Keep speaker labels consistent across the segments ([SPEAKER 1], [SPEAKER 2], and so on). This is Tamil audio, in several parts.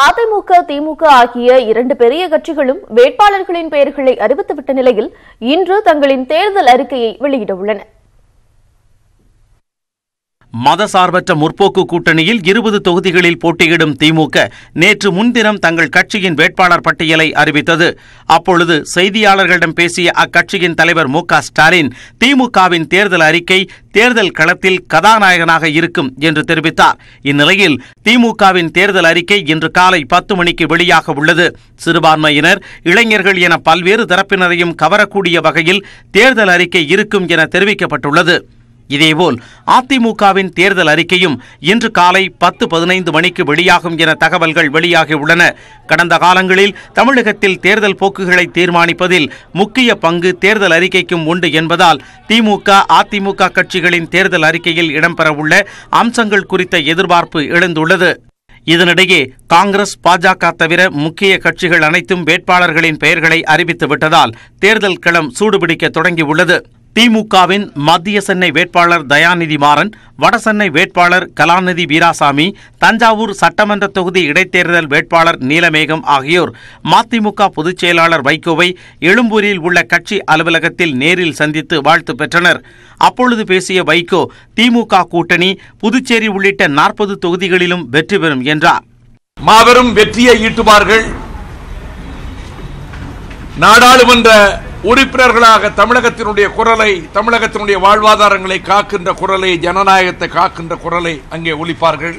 [SPEAKER 1] அதிமுக, திமுக ஆகிய இரண்டு பெரிய கட்சிகளும் வேட்பாளர்களின் பெயர்களை அறிவித்துவிட்ட நிலையில் இன்று தங்களின் தேர்தல் அறிக்கையை வெளியிட உள்ளன.
[SPEAKER 2] மதசார்பற்ற முற்போக்கு கூட்டணியில் 20 தொகுதிகளில் போட்டியிடும் திமுக நேற்று முன்தினம் தங்கள் கட்சியின் வேட்பாளர் பட்டியலை அறிவித்தது. அப்பொழுது செய்தியாளர்களிடம் பேசிய அக்கட்சியின் தலைவர் மு க ஸ்டாலின், திமுகவின் தேர்தல் அறிக்கை தேர்தல் களத்தில் கதாநாயகனாக இருக்கும் என்று தெரிவித்தார். இந்நிலையில் திமுகவின் தேர்தல் அறிக்கை இன்று காலை 10 மணிக்கு வெளியாக உள்ளது. சிறுபான்மையினர், இளைஞர்கள் என பல்வேறு தரப்பினரையும் கவரக்கூடிய வகையில் தேர்தல் அறிக்கை இருக்கும் என தெரிவிக்கப்பட்டுள்ளது. இதேபோல் அதிமுகவின் தேர்தல் அறிக்கையும் இன்று காலை 10:15 மணிக்கு வெளியாகும் என தகவல்கள் வெளியாகியுள்ளன. கடந்த காலங்களில் தமிழகத்தில் தேர்தல் போக்குகளை தீர்மானிப்பதில் முக்கிய பங்கு தேர்தல் அறிக்கைக்கும் உண்டு என்பதால் திமுக, அதிமுக கட்சிகளின் தேர்தல் அறிக்கையில் இடம்பெறவுள்ள அம்சங்கள் குறித்த எதிர்பார்ப்பு எழுந்துள்ளது. இதனிடையே காங்கிரஸ், பாஜக தவிர முக்கிய கட்சிகள் அனைத்தும் வேட்பாளர்களின் பெயர்களை அறிவித்துவிட்டதால் தேர்தல் களம் சூடுபிடிக்க தொடங்கியுள்ளது. திமுகவின் மத்திய சென்னை வேட்பாளர் தயாநிதி மாறன், வடசென்னை வேட்பாளர் கலாநிதி வீராசாமி, தஞ்சாவூர் சட்டமன்ற தொகுதி இடைத்தேர்தல் வேட்பாளர் நீலமேகம் ஆகியோர் மதிமுக பொதுச் செயலாளர் வைகோவை எழும்பூரில் உள்ள கட்சி அலுவலகத்தில் நேரில் சந்தித்து வாழ்த்து பெற்றனர். அப்பொழுது பேசிய வைகோ, திமுக கூட்டணி புதுச்சேரி உள்ளிட்ட 40 தொகுதிகளிலும் வெற்றி பெறும் என்றார்.
[SPEAKER 3] மாபெரும் வெற்றியை ஈட்டுவார்கள். நாடாளுமன்ற உறுப்பினர்களாக தமிழகத்தினுடைய குரலை, தமிழகத்தினுடைய வாழ்வாதாரங்களை காக்கின்ற குரலை, ஜனநாயகத்தை காக்கின்ற குரலை அங்கே ஒலிப்பார்கள்.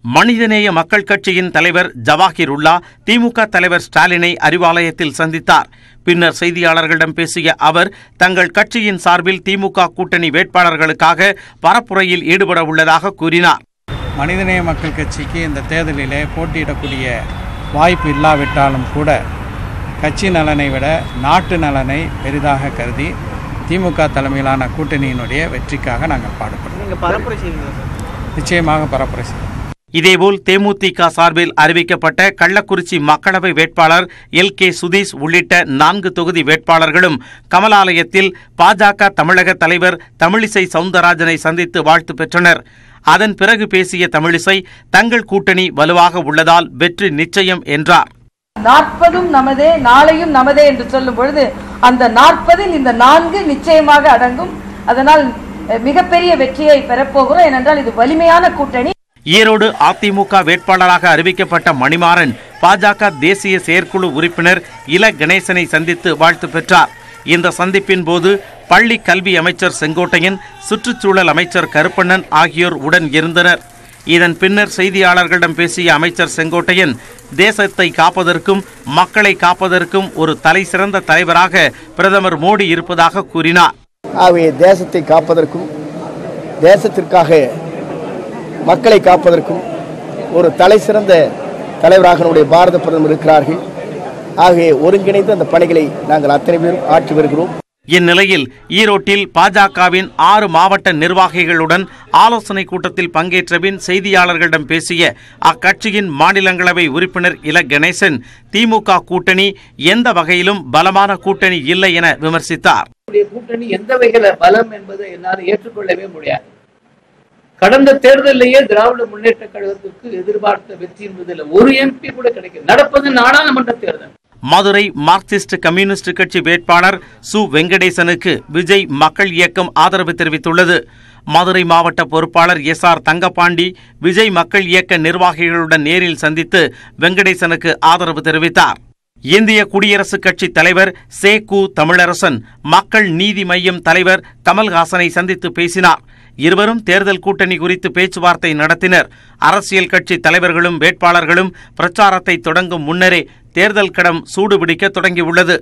[SPEAKER 2] மனிதநேய மக்கள் கட்சியின் தலைவர் ஜவாஹிருல்லா திமுக தலைவர் ஸ்டாலினை அறிவாலயத்தில் சந்தித்தார். பின்னர் செய்தியாளர்களிடம் பேசிய அவர், தங்கள் கட்சியின் சார்பில் திமுக கூட்டணி வேட்பாளர்களுக்காக பரப்புரையில் ஈடுபட உள்ளதாக கூறினார்.
[SPEAKER 4] மனிதநேய மக்கள் கட்சிக்கு இந்த தேர்தலிலே போட்டியிடக்கூடிய வாய்ப்பு இல்லாவிட்டாலும் கூட கட்சி நலனை விட நாட்டு நலனை பெரிதாக கருதி திமுக தலைமையிலான கூட்டணியினுடைய வெற்றிக்காக நாங்கள் பாடுபடுறோம். நிச்சயமாக பரப்புரை செய்வோம்.
[SPEAKER 2] இதேபோல் தேமுதிக சார்பில் அறிவிக்கப்பட்ட கள்ளக்குறிச்சி மக்களவை வேட்பாளர் LK சுதீஷ் உள்ளிட்ட 4 தொகுதி வேட்பாளர்களும் கமலாலயத்தில் பாஜக தமிழக தலைவர் தமிழிசை சவுந்தரராஜனை சந்தித்து வாழ்த்து பெற்றனர். அதன் பிறகு பேசிய தமிழிசை, தங்கள் கூட்டணி வலுவாக உள்ளதால் வெற்றி நிச்சயம் என்றார்.
[SPEAKER 5] 40ம் நமதே, நாளையும் நமதே என்று சொல்லும் பொழுது அந்த 40ல் இந்த 4 நிச்சயமாக அடங்கும். அதனால் மிகப்பெரிய வெற்றியை பெறப்போகிறோம். ஏனென்றால் இது வலிமையான கூட்டணி.
[SPEAKER 2] ஈரோடு அதிமுக வேட்பாளராக அறிவிக்கப்பட்ட மணிமாறன் பாஜக தேசிய செயற்குழு உறுப்பினர் இல கணேசனை சந்தித்து வாழ்த்து பெற்றார். இந்த சந்திப்பின் போது பள்ளி கல்வி அமைச்சர் செங்கோட்டையன், சுற்றுச்சூழல் அமைச்சர் கருப்பண்ணன் ஆகியோர் உடன் இருந்தனர். இதன் பின்னர் செய்தியாளர்களிடம் பேசிய அமைச்சர் செங்கோட்டையன், தேசத்தை காப்பதற்கும் மக்களை காப்பதற்கும் ஒரு தலை சிறந்த தலைவராக பிரதமர் மோடி இருப்பதாக கூறினார்.
[SPEAKER 6] ஆகவே தேசத்தை காப்பதற்கும் தேசத்திற்காக மக்களை காப்பதற்கும் ஒரு தலை சிறந்த தலைவராக நம்முடைய பாரத பிரதமர் இருக்கிறார்கள். ஆகவே ஒருங்கிணைந்து அந்த பணிகளை நாங்கள் அத்தனை பேரும் ஆற்றி வருகிறோம்.
[SPEAKER 2] இந்நிலையில் ஈரோட்டில் பாஜகவின் 6 மாவட்ட நிர்வாகிகளுடன் ஆலோசனை கூட்டத்தில் பங்கேற்ற பின் செய்தியாளர்களிடம் பேசிய அக்கட்சியின் மாநிலங்களவை உறுப்பினர் இல கணேசன், திமுக கூட்டணி எந்த வகையிலும் பலமான கூட்டணி இல்லை என விமர்சித்தார்.
[SPEAKER 7] கூட்டணி எந்த வகையில பலம் என்பதை என்னால் ஏற்றுக்கொள்ளவே முடியாது. கடந்த தேர்தலிலேயே திராவிட முன்னேற்ற கழகத்திற்கு எதிர்பார்த்த வெற்றி என்பதில் ஒரு MP கூட கிடைக்கும். நடப்பது நாடாளுமன்ற தேர்தல்.
[SPEAKER 2] மதுரை மார்க்சிஸ்ட் கம்யூனிஸ்ட் கட்சி வேட்பாளர் சு வெங்கடேசனுக்கு விஜய் மக்கள் இயக்கம் ஆதரவு தெரிவித்துள்ளது. மதுரை மாவட்ட பொறுப்பாளர் SR தங்கபாண்டி விஜய் மக்கள் இயக்க நிர்வாகிகளுடன் நேரில் சந்தித்து வெங்கடேசனுக்கு ஆதரவு தெரிவித்தார். இந்திய குடியரசுக் கட்சி தலைவர் கு தமிழரசன் மக்கள் நீதி மய்யம் தலைவர் கமல்ஹாசனை சந்தித்து பேசினார். இருவரும் தேர்தல் கூட்டணி குறித்து பேச்சுவார்த்தை நடத்தினர். அரசியல் கட்சி தலைவர்களும் வேட்பாளர்களும் பிரச்சாரத்தை தொடங்கும் முன்னரே தேர்தல் களம் சூடுபிடிக்க தொடங்கியுள்ளது.